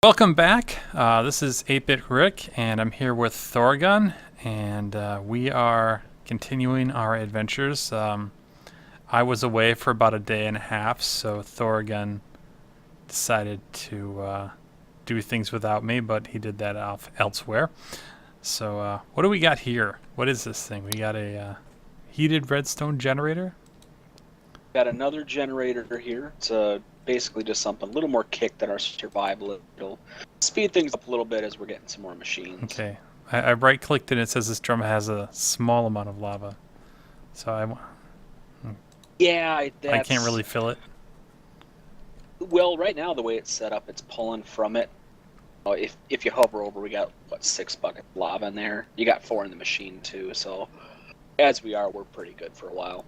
Welcome back. This is 8-Bit Rick, and I'm here with Thorgun, and we are continuing our adventures. I was away for about a day and a half, so Thorgun decided to do things without me, but he did that off elsewhere. So what do we got here? What is this thing? We got a heated redstone generator? Got another generator here. It's basically just something a little more kick than our survival. It'll speed things up a little bit as we're getting some more machines. Okay. I right-clicked and it says this drum has a small amount of lava. So I can't really fill it. Well, right now the way it's set up, it's pulling from it. If you hover over, we got 6 buckets of lava in there. You got 4 in the machine too. So as we are, we're pretty good for a while.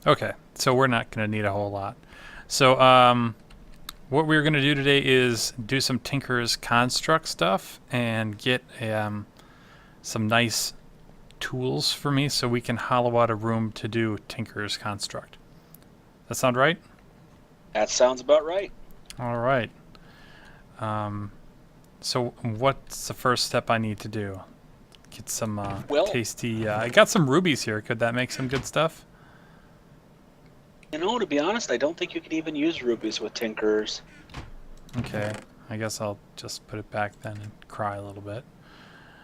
Okay, so we're not going to need a whole lot. So what we're going to do today is do some Tinker's Construct stuff and get some nice tools for me so we can hollow out a room to do Tinker's Construct. That sound right? That sounds about right. All right. So what's the first step I need to do? Get some tasty... I got some rubies here. Could that make some good stuff? To be honest, I don't think you can even use rubies with Tinkers. Okay, I guess I'll just put it back then and cry a little bit.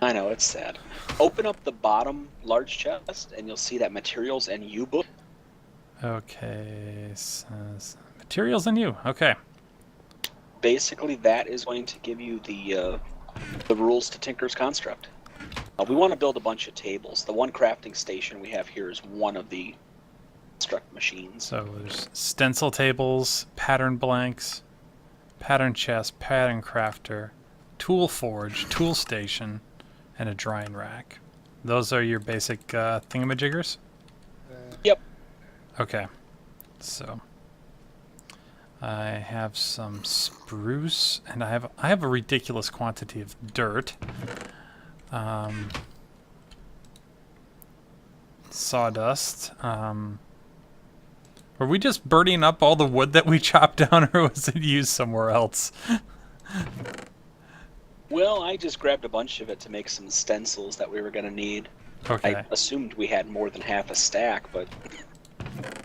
I know, it's sad. Open up the bottom large chest, and you'll see that materials and U book. Okay, says materials and you. Okay. Basically, that is going to give you the rules to Tinker's Construct. We want to build a bunch of tables. The one crafting station we have here is one of the construct machines. So there's stencil tables, pattern blanks, pattern chest, pattern crafter, tool forge, tool station, and a drying rack. Those are your basic thingamajiggers? Yep. Okay. So I have some spruce, and I have a ridiculous quantity of dirt. Sawdust. Were we just burning up all the wood that we chopped down, or was it used somewhere else? Well, I just grabbed a bunch of it to make some stencils that we were going to need. Okay. I assumed we had more than half a stack, but...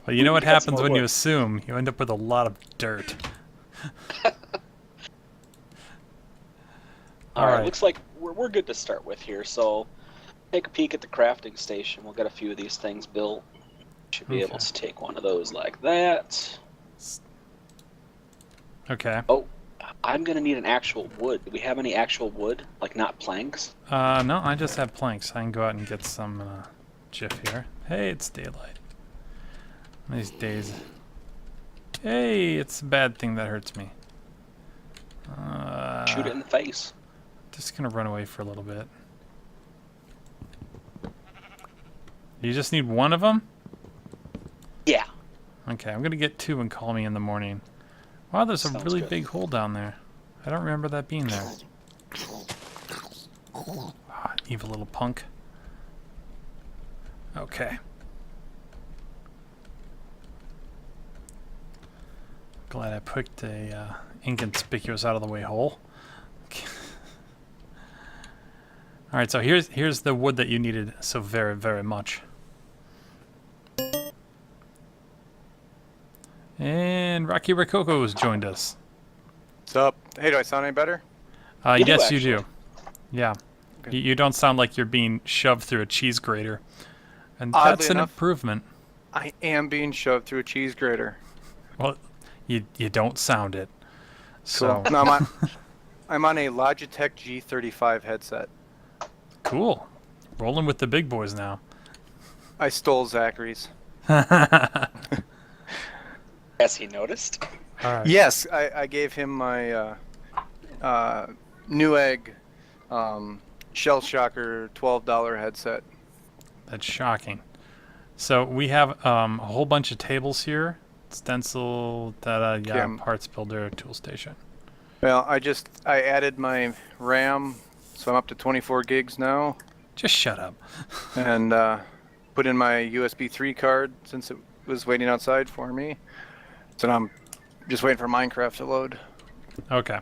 Well, you know what happens when you assume? You end up with a lot of dirt. Alright, looks like we're good to start with here, so take a peek at the crafting station. We'll get a few of these things built. Should be able to take one of those like that. Okay. Oh, I'm gonna need an actual wood. Do we have any actual wood? Like, not planks? No, I just have planks. I can go out and get some jiff here. Hey, it's daylight. These days. Hey, it's a bad thing that hurts me. Shoot it in the face. Just gonna run away for a little bit. You just need one of them? Yeah. Okay, I'm gonna get 2 and call me in the morning. Wow, there's a really big hole down there. I don't remember that being there. Ah, evil little punk. Okay. Glad I picked a inconspicuous out of the way hole. All right, so here's the wood that you needed so very, very much. And Rocky Rococo has joined us. What's up? Hey, do I sound any better? Yes, you do. Yeah. Okay. You don't sound like you're being shoved through a cheese grater. And that's an improvement. I am being shoved through a cheese grater. Well, you don't sound it. So cool. No, I'm on a Logitech G35 headset. Cool. Rolling with the big boys now. I stole Zachary's. Has he noticed? All right. Yes, I gave him my Newegg Shell Shocker $12 headset. That's shocking. So we have a whole bunch of tables here. Stencil, parts builder, tool station. Well, I added my RAM, so I'm up to 24 gigs now. Just shut up. And put in my USB 3 card since it was waiting outside for me. So now I'm just waiting for Minecraft to load. Okay.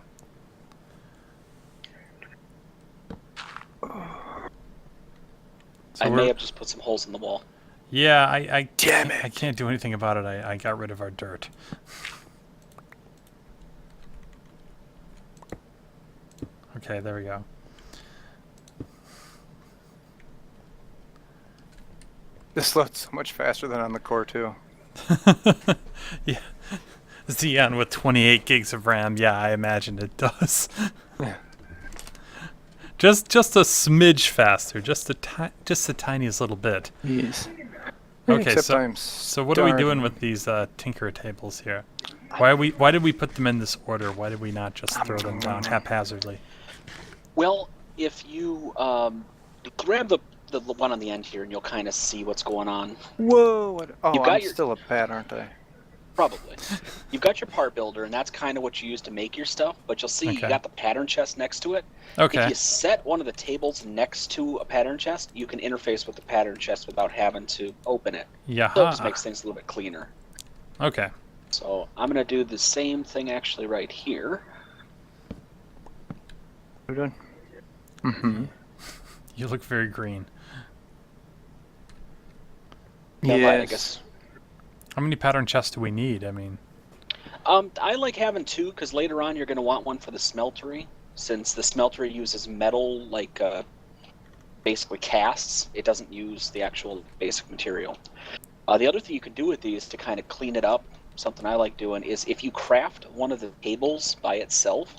So I we're- may have just put some holes in the wall. Yeah, I Damn can't, I it. can't do anything about it. I got rid of our dirt. Okay, there we go. This loads so much faster than on the core too. Yeah. Xeon with 28 gigs of RAM. Yeah, I imagine it does. Yeah. Just a smidge faster, just the tiniest little bit. Yes. Okay, Except so I'm so what are we doing starving. with these Tinker tables here? Why did we put them in this order? Why did we not just throw them down haphazardly? Well, if you grab the one on the end here, and you'll kind of see what's going on. Whoa! What? Oh, You've got I'm your- still a pat, aren't I? Probably. You've got your part builder, and that's kind of what you use to make your stuff. But you'll see you Okay. got the pattern chest next to it. Okay. If you set one of the tables next to a pattern chest, you can interface with the pattern chest without having to open it. Yeah. So it just makes things a little bit cleaner. Okay. So I'm going to do the same thing actually right here. We're done. Mm-hmm. You look very green. Never mind, I Yes. guess. How many pattern chests do we need? I mean, I like having two because later on you're going to want one for the smeltery, since the smeltery uses metal like basically casts. It doesn't use the actual basic material. The other thing you can do with these to kind of clean it up, something I like doing, is if you craft one of the tables by itself,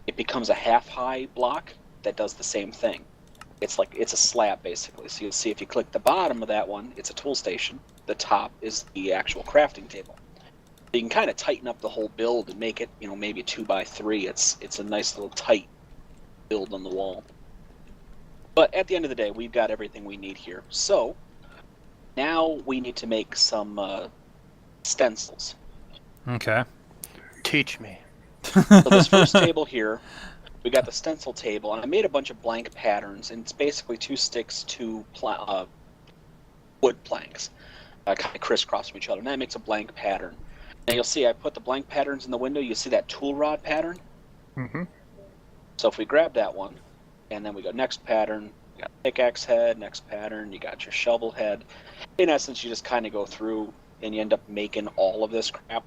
it becomes a half-high block that does the same thing. It's a slab basically. So you'll see if you click the bottom of that one, it's a tool station. The top is the actual crafting table. You can kind of tighten up the whole build and make it, maybe 2x3. It's a nice little tight build on the wall. But at the end of the day, we've got everything we need here. So now we need to make some stencils. okay. Teach me. So this first table here, we got the stencil table, and I made a bunch of blank patterns, and it's basically 2 sticks, 2 wood planks, kind of crisscross from each other, and that makes a blank pattern. And you'll see I put the blank patterns in the window. You see that tool rod pattern? Mm-hmm. So if we grab that one, and then we go next pattern, you got pickaxe head, next pattern, you got your shovel head. In essence, you just kind of go through, and you end up making all of this crap.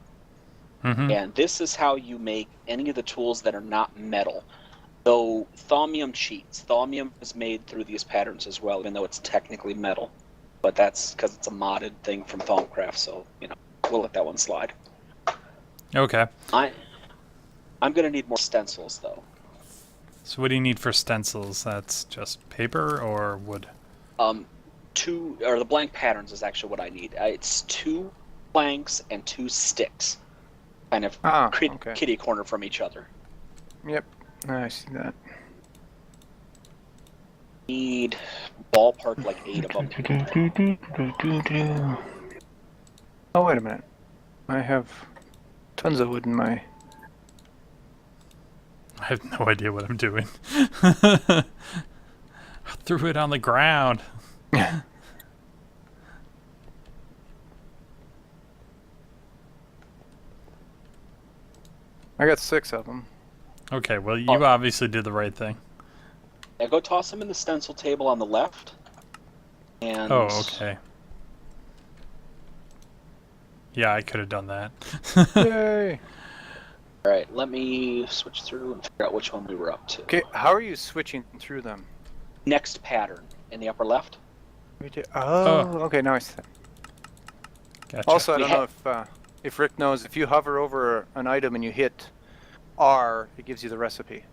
Mm-hmm. And this is how you make any of the tools that are not metal. Though Thaumium cheats. Thaumium is made through these patterns as well, even though it's technically metal. But that's because it's a modded thing from Thaumcraft, so, we'll let that one slide. Okay. I'm going to need more stencils, though. So what do you need for stencils? That's just paper or wood? The blank patterns is actually what I need. It's 2 blanks and 2 sticks. Kind of Okay. kitty corner from each other. Yep. I see that. Need ballpark like 8 of them. Oh, wait a minute. I have tons of wood in my... I have no idea what I'm doing. I threw it on the ground. I got 6 of them. Okay, well, you Oh. obviously did the right thing. Now go toss them in the stencil table on the left. And Oh, okay. Yeah, I could have done that. Yay! All right, let me switch through and figure out which one we were up to. Okay, how are you switching through them? Next pattern in the upper left. Oh, okay, now I see. Gotcha. Also, I We don't know if Rick knows, if you hover over an item and you hit R, it gives you the recipe.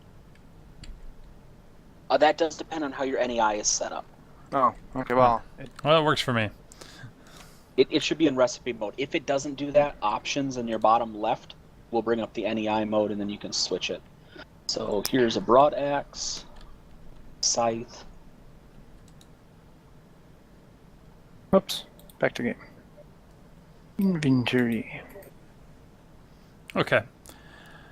That does depend on how your NEI is set up. Oh, okay, well, Well, it works for me. It should be in recipe mode. If it doesn't do that, options in your bottom left will bring up the NEI mode, and then you can switch it. So here's a broad axe, scythe. oops, back to game. Inventory. Okay.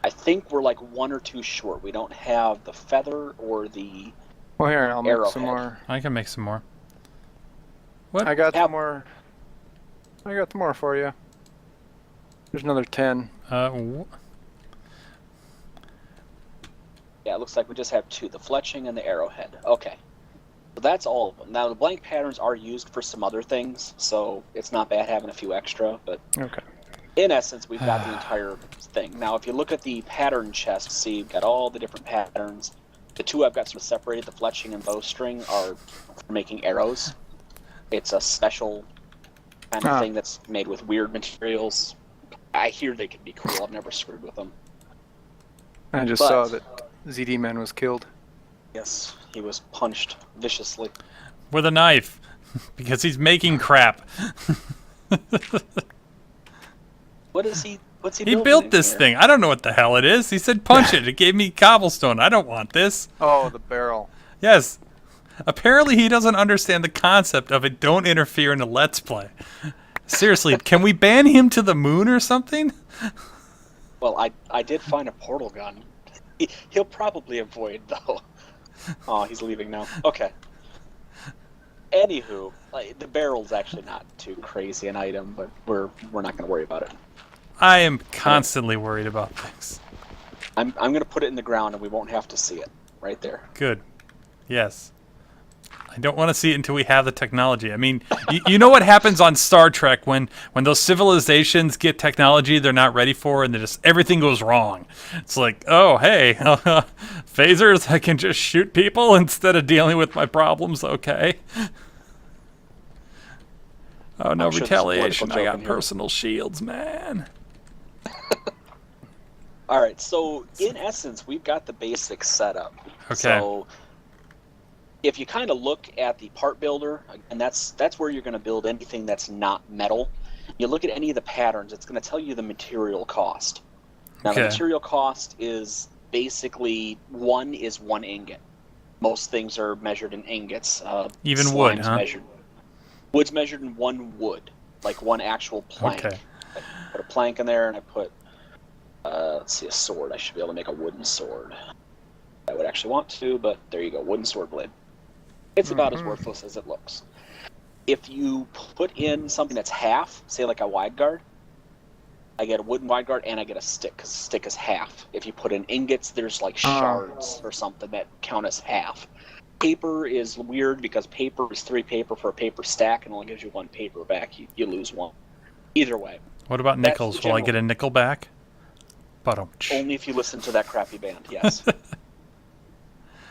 I think we're like 1 or 2 short. We don't have the feather or the... Well, here, I'll make Arrowhead. some more. I can make some more. What? I got Yeah. some more. I got some more for you. There's another 10. Yeah, it looks like we just have 2, the fletching and the arrowhead. Okay. So But that's all of them. Now, the blank patterns are used for some other things, so it's not bad having a few extra, but Okay. in essence, we've got the entire thing. Now, if you look at the pattern chest, see, you've got all the different patterns. The two I've got sort of separated, the fletching and bowstring, are for making arrows. It's a special kind of thing that's made with weird materials. I hear they can be cool. I've never screwed with them. I just saw that ZD Man was killed. Yes, he was punched viciously. With a knife. Because he's making crap. What's he He building built in this here? thing. I don't know what the hell it is. He said punch it. It gave me cobblestone. I don't want this. Oh, the barrel. Yes. Apparently he doesn't understand the concept of it. Don't interfere in a Let's Play. Seriously, can we ban him to the moon or something? Well, I did find a portal gun. He'll probably avoid, though. Oh, he's leaving now. Okay. Anywho, the barrel's actually not too crazy an item, but we're not going to worry about it. I am constantly worried about things. I'm going to put it in the ground, and we won't have to see it. Right there. Good. Yes. I don't want to see it until we have the technology. I mean, you know what happens on Star Trek when those civilizations get technology they're not ready for and everything goes wrong. It's like, oh, hey, phasers, I can just shoot people instead of dealing with my problems, okay? Oh, no, I'm sure there's a retaliation. political I joke got in here. personal shields, man. All right, so in essence, we've got the basic setup. Okay. So if you kind of look at the part builder, and that's where you're going to build anything that's not metal. You look at any of the patterns, it's going to tell you the material cost. Now, the Okay. material cost is basically one ingot. Most things are measured in ingots. Even wood, slime's huh? Wood's measured in one wood, like one actual plank. Okay. I put a plank in there, and I put, let's see, a sword. I should be able to make a wooden sword. I would actually want to, but there you go, wooden sword blade. It's about as worthless as it looks. If you put in something that's half, say like a wide guard, I get a wooden wide guard and I get a stick, because the stick is half. If you put in ingots, there's like shards or something that count as half. Paper is weird because paper is 3 paper for a paper stack and only gives you 1 paper back. You lose 1. Either way, What about That's nickels? the Will I general- get a nickel back? only if you listen to that crappy band, yes.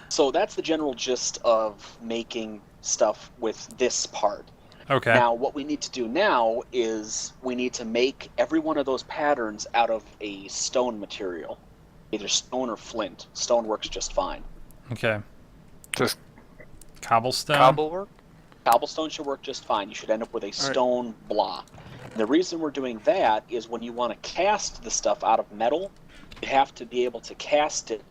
So that's the general gist of making stuff with this part. Okay. Now, what we need to do now is we need to make every one of those patterns out of a stone material. Either stone or flint. Stone works just fine. Okay. Just Cobblestone? cobble work? Cobblestone should work just fine. You should end up with a stone block. And the reason we're doing that is when you want to cast the stuff out of metal, you have to be able to cast it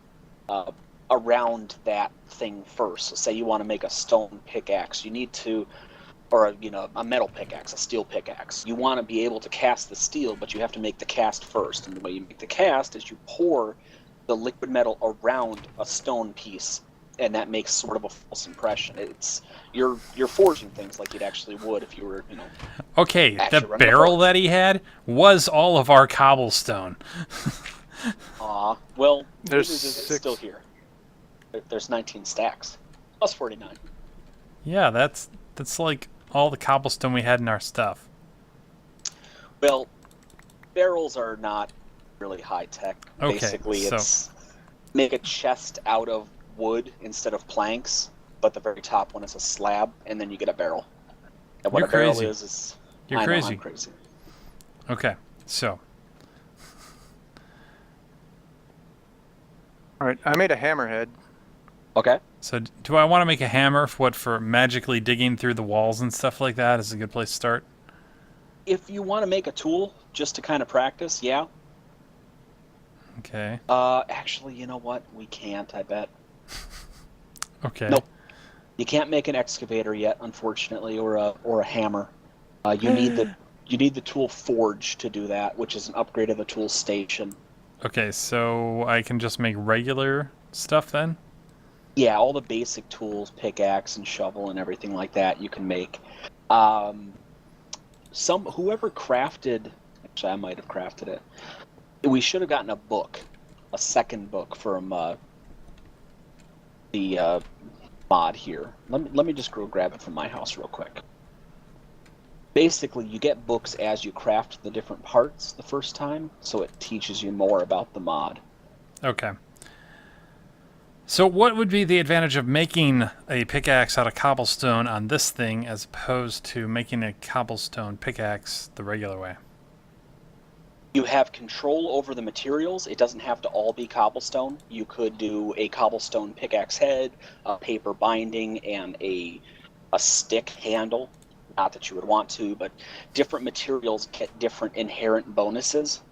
around that thing first. So say you want to make a stone pickaxe, you need to, or a metal pickaxe, a steel pickaxe. You want to be able to cast the steel, but you have to make the cast first. And the way you make the cast is you pour the liquid metal around a stone piece, and that makes sort of a false impression. It's you're forging things like you'd actually would if you were, Okay, actually the running a barrel forge. that he had was all of our cobblestone. Well, There's the news is it's 6. still here. There's 19 stacks, plus 49. Yeah, that's like all the cobblestone we had in our stuff. Well, barrels are not really high tech. Okay, Basically, so- it's make a chest out of wood instead of planks, but the very top one is a slab, and then you get a barrel. And what You're a barrel crazy. is You're I know, crazy. I'm crazy. Okay, so All right, I made a hammerhead. Okay. do I want to make a hammer for magically digging through the walls and stuff like that? Is a good place to start. If you want to make a tool just to kind of practice, yeah. Okay. Actually, you know what? We can't. I bet. Okay. Nope. You can't make an excavator yet, unfortunately, or a hammer. You need the tool forge to do that, which is an upgrade of the tool station. Okay, so I can just make regular stuff then? Yeah, all the basic tools, pickaxe and shovel and everything like that, you can make. Whoever crafted, actually I might have crafted it. We should have gotten a book, a second book from the mod here. Let me just go grab it from my house real quick. Basically, you get books as you craft the different parts the first time, so it teaches you more about the mod. Okay. So what would be the advantage of making a pickaxe out of cobblestone on this thing as opposed to making a cobblestone pickaxe the regular way? You have control over the materials. It doesn't have to all be cobblestone. You could do a cobblestone pickaxe head, a paper binding, and a stick handle. Not that you would want to, but different materials get different inherent bonuses.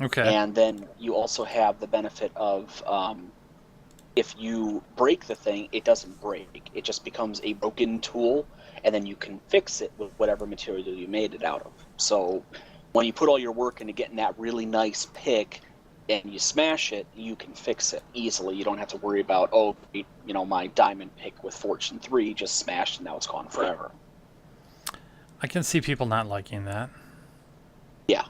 Okay. And then you also have the benefit of if you break the thing, it doesn't break. It just becomes a broken tool, and then you can fix it with whatever material you made it out of. So when you put all your work into getting that really nice pick and you smash it, you can fix it easily. You don't have to worry about, oh, you know, my diamond pick with Fortune 3 just smashed and now it's gone forever. I can see people not liking that. Yeah.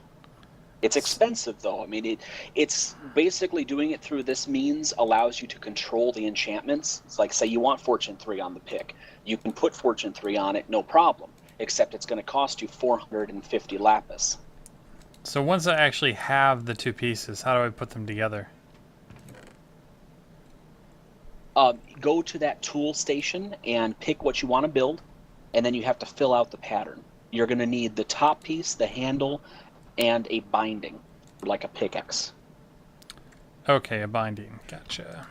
It's expensive, though. I mean, it's basically doing it through this means allows you to control the enchantments. It's like, say you want Fortune 3 on the pick. You can put Fortune 3 on it, no problem, except it's going to cost you 450 lapis. So once I actually have the two pieces, how do I put them together? Go to that tool station and pick what you want to build, and then you have to fill out the pattern. You're going to need the top piece, the handle, and a binding, like a pickaxe. Okay, a binding. Gotcha.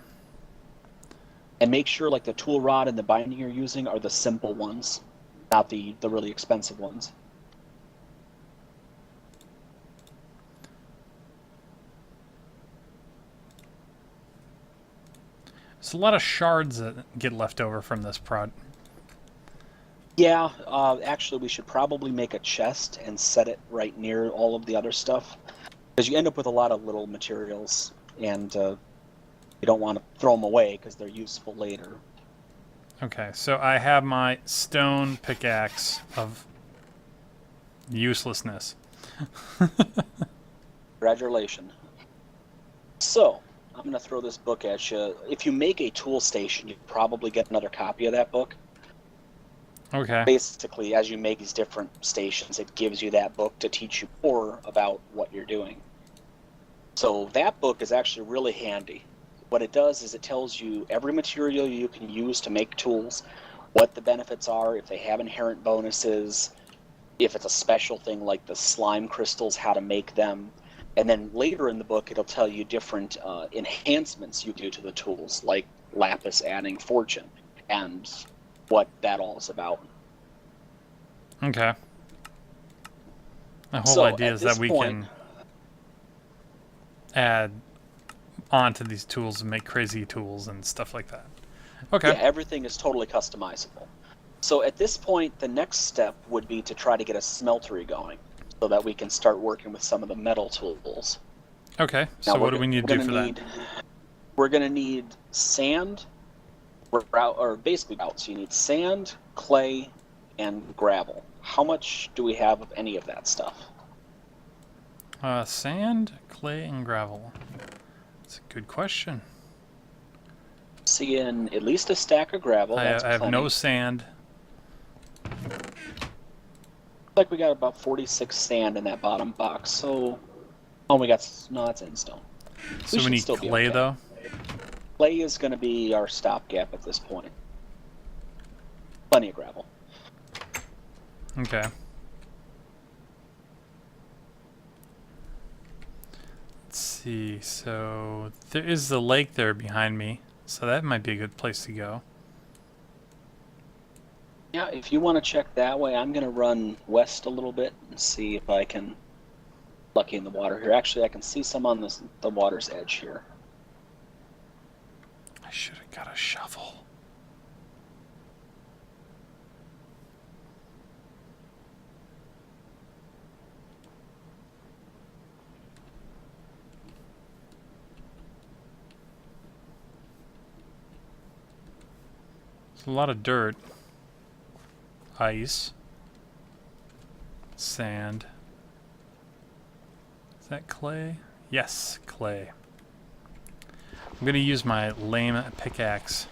And make sure like the tool rod and the binding you're using are the simple ones, not the really expensive ones. There's a lot of shards that get left over from this prod. Yeah, actually we should probably make a chest and set it right near all of the other stuff, because you end up with a lot of little materials, and you don't want to throw them away because they're useful later. Okay, so I have my stone pickaxe of uselessness. Congratulations. So, I'm going to throw this book at you. If you make a tool station, you probably get another copy of that book. Okay. Basically, as you make these different stations, it gives you that book to teach you more about what you're doing. So that book is actually really handy. What it does is it tells you every material you can use to make tools, what the benefits are, if they have inherent bonuses, if it's a special thing like the slime crystals, how to make them. And then later in the book, it'll tell you different enhancements you do to the tools, like lapis adding fortune, and what that all is about. Okay. The whole So, idea at is this that we point- can add onto these tools and make crazy tools and stuff like that. Okay. Yeah, everything is totally customizable. So at this point, the next step would be to try to get a smeltery going, so that we can start working with some of the metal tools. Okay. So what do we need to do for that? We're going to need sand, or basically out. So you need sand, clay, and gravel. How much do we have of any of that stuff? Sand, clay, and gravel. That's a good question. Seeing at least a stack of gravel. I That's have no plenty. sand. Like we got about 46 sand in that bottom box. So, oh, we got no. That's in stone. So we should need still be clay okay. though. Clay is going to be our stopgap at this point. Plenty of gravel. Okay. Let's see. So there is the lake there behind me. So that might be a good place to go. Yeah, if you want to check that way, I'm going to run west a little bit and see if I can lucky in the water here. Actually, I can see some on the water's edge here. I should have got a shovel. There's a lot of dirt. Ice. Sand. Is that clay? Yes, clay. I'm gonna use my lame pickaxe.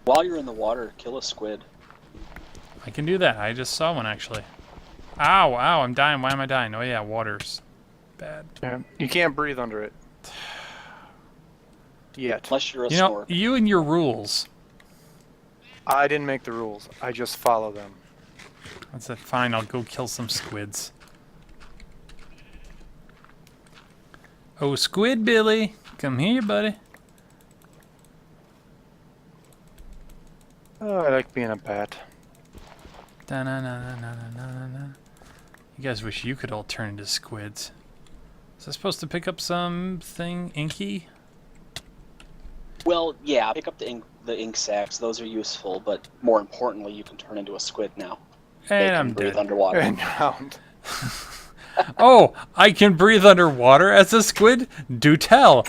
While you're in the water, kill a squid. I can do that. I just saw one actually. Ow, ow, I'm dying. Why am I dying? Oh yeah, water's bad. Yeah. You can't breathe under it. Yet. Unless you're a You know, snork. you and your rules. I didn't make the rules. I just follow them. That's it. Fine, I'll go kill some squids. Oh, Squid Billy, come here, buddy. Oh, I like being a bat. Da-na-na-na-na-na-na-na. You guys wish you could all turn into squids. Is I supposed to pick up something inky? Well, yeah, pick up the ink sacs. Those are useful, but more importantly, you can turn into a squid now. They And can I'm breathe dead. underwater. And round. Oh, I can breathe underwater as a squid? Do tell.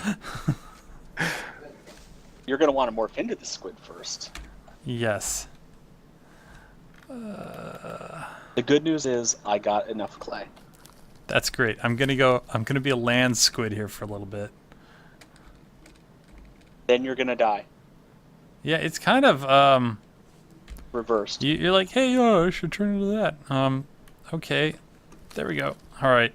You're going to want to morph into the squid first. Yes. The good news is I got enough clay. That's great. I'm gonna be a land squid here for a little bit. Then you're going to die. Yeah, it's kind of Reversed. you're like, hey, I should turn into that. Okay, there we go. All right.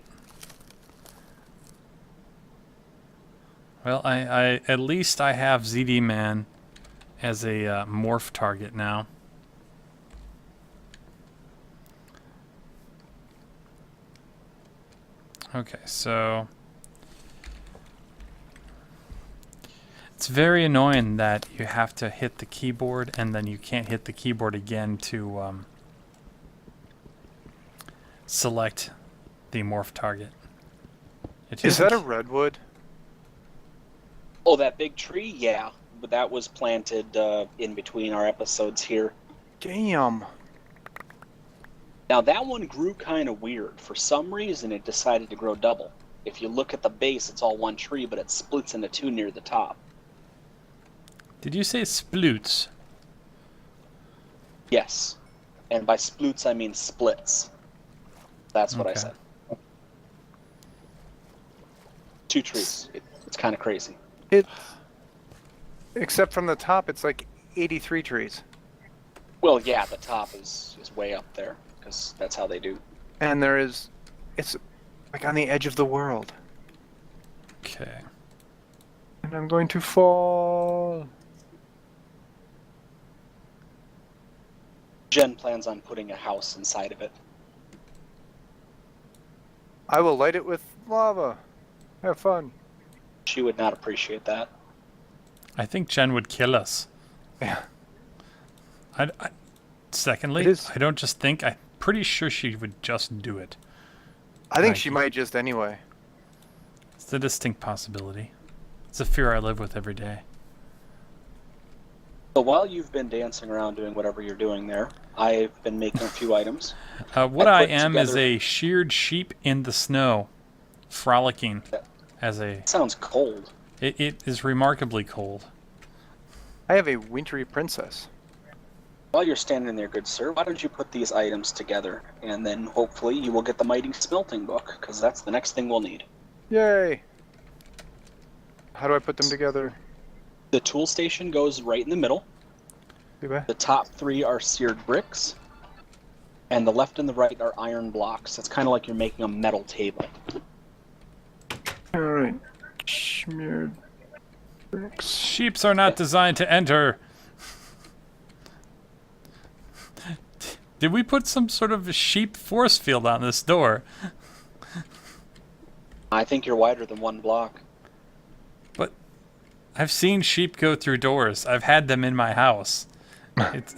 Well, I at least I have ZD Man as a morph target now. Okay, so it's very annoying that you have to hit the keyboard and then you can't hit the keyboard again to select the morph target. Is that a redwood? Oh, that big tree? Yeah. But that was planted in between our episodes here. Damn. Now, that one grew kind of weird. For some reason, it decided to grow double. If you look at the base, it's all one tree, but it splits into two near the top. Did you say sploots? Yes. And by sploots, I mean splits. That's what I Okay. said. Two trees. It's kind of crazy. Except from the top, it's like 83 trees. Well, yeah, the top is way up there, because that's how they do. And it's like on the edge of the world. Okay. And I'm going to fall. Jen plans on putting a house inside of it. I will light it with lava. Have fun. She would not appreciate that. I think Jen would kill us. Yeah. Secondly, It is- I don't just think, I'm pretty sure she would just do it. I think Right. she might just anyway. It's a distinct possibility. It's a fear I live with every day. So while you've been dancing around doing whatever you're doing there, I've been making a few items. What I I put am is together- a sheared sheep in the snow, frolicking as a... Sounds cold. It is remarkably cold. I have a wintry princess. While you're standing there, good sir, why don't you put these items together, and then hopefully you will get the Mighty Smelting Book, because that's the next thing we'll need. Yay! How do I put them together? The tool station goes right in the middle. Okay. The top three are seared bricks, and the left and the right are iron blocks. It's kind of like you're making a metal table. Alright. Smeared bricks. Sheeps are not designed to enter. Did we put some sort of sheep force field on this door? I think you're wider than one block. But I've seen sheep go through doors. I've had them in my house.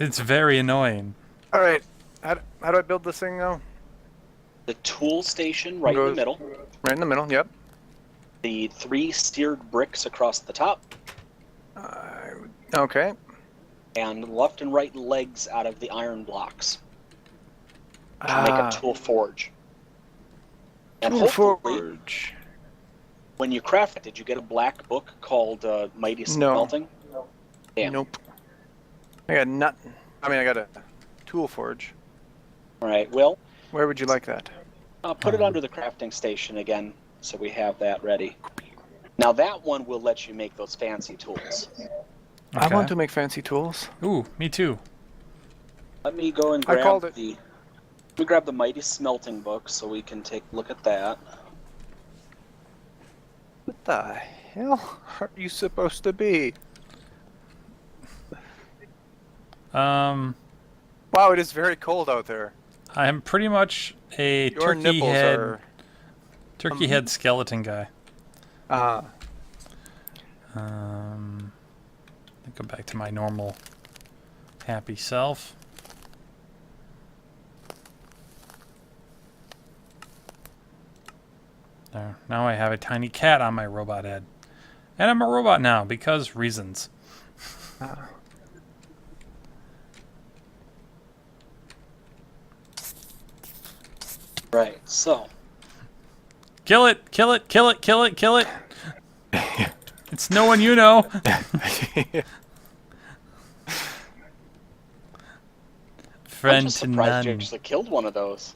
It's very annoying. Alright. How do I build this thing now? The tool station right in the Goes- middle. Right in the middle, yep. The three seared bricks across the top, Okay. and left and right legs out of the iron blocks to make a tool forge. And Tool hopefully, forge. when you craft it, did you get a black book called Mighty Smelting? Damn. Nope. I got nothing. I mean, I got a tool forge. All right, well, Where would you like that? put it under the crafting station again, so we have that ready. Now that one will let you make those fancy tools. I Okay. want to make fancy tools. Ooh, me too. Let me go and I grab called it. Let me grab the Mighty Smelting Book so we can take a look at that. What the hell are you supposed to be? Um, Wow, it is very cold out there. I'm pretty much a Your nipples are. turkey head skeleton guy. Ah, Let me go back to my normal happy self. There. Now I have a tiny cat on my robot head. And I'm a robot now because reasons. Right, so Kill it! Kill it! Kill it! Kill it! Kill it! It's no one you know. I'm Friend just to surprised you none. actually killed one of those.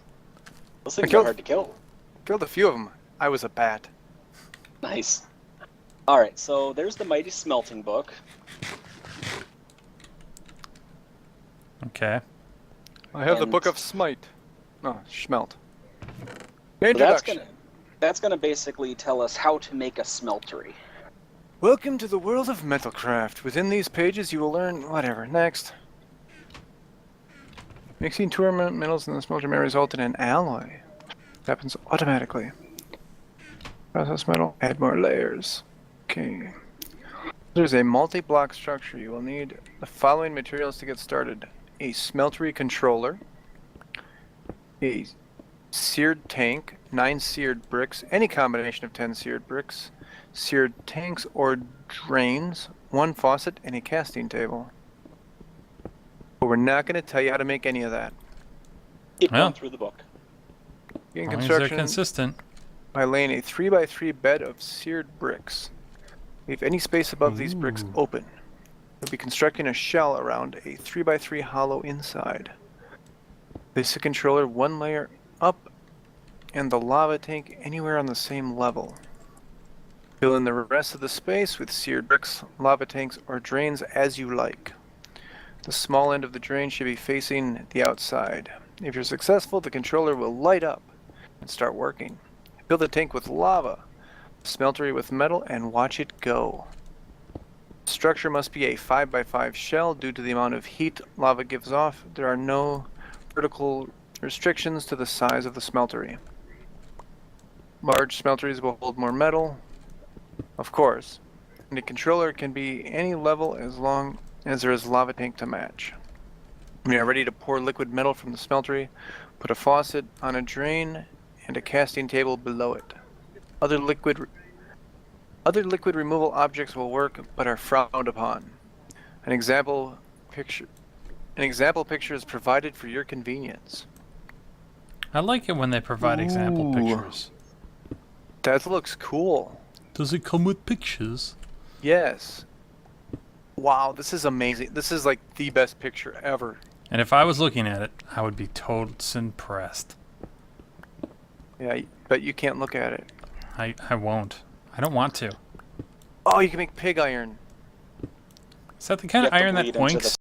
Those I things are killed- hard to kill. Killed a few of them. I was a bat. Nice. Alright, so there's the Mighty Smelting Book. Okay. I have the And- Book of Smite. Oh, Schmelt. So Introduction. that's gonna basically tell us how to make a smeltery. Welcome to the world of Metalcraft. Within these pages, you will learn whatever. Next. Mixing two metals in the smelter may result in an alloy. It happens automatically. Process metal. Add more layers. Okay. There's a multi-block structure. You will need the following materials to get started: a smeltery controller, a seared tank, 9 seared bricks, any combination of 10 seared bricks, seared tanks or drains, 1 faucet, and a casting table. But we're not going to tell you how to make any of that. Keep Well. going through the book. Begin As long as they're construction consistent. by laying a 3x3 bed of seared bricks. Leave any space above these bricks Ooh. open. You'll be constructing a shell around a 3x3 hollow inside. Place the controller 1 layer up and the lava tank anywhere on the same level. Fill in the rest of the space with seared bricks, lava tanks, or drains as you like. The small end of the drain should be facing the outside. If you're successful, the controller will light up and start working. Fill the tank with lava, the smeltery with metal, and watch it go. The structure must be a 5x5 shell due to the amount of heat lava gives off. There are no vertical restrictions to the size of the smeltery. Large smelteries will hold more metal, of course, and the controller can be any level as long as there is a lava tank to match. When you are ready to pour liquid metal from the smeltery, put a faucet on a drain and a casting table below it. Other liquid removal objects will work but are frowned upon. An example picture is provided for your convenience. I like it when they provide example Ooh. pictures. That looks cool. Does it come with pictures? Yes. Wow, this is amazing. This is like the best picture ever. And if I was looking at it, I would be totes impressed. Yeah, but you can't look at it. I won't. I don't want to. Oh, you can make pig iron. Is that the kind of You have to iron that bleed into boinks?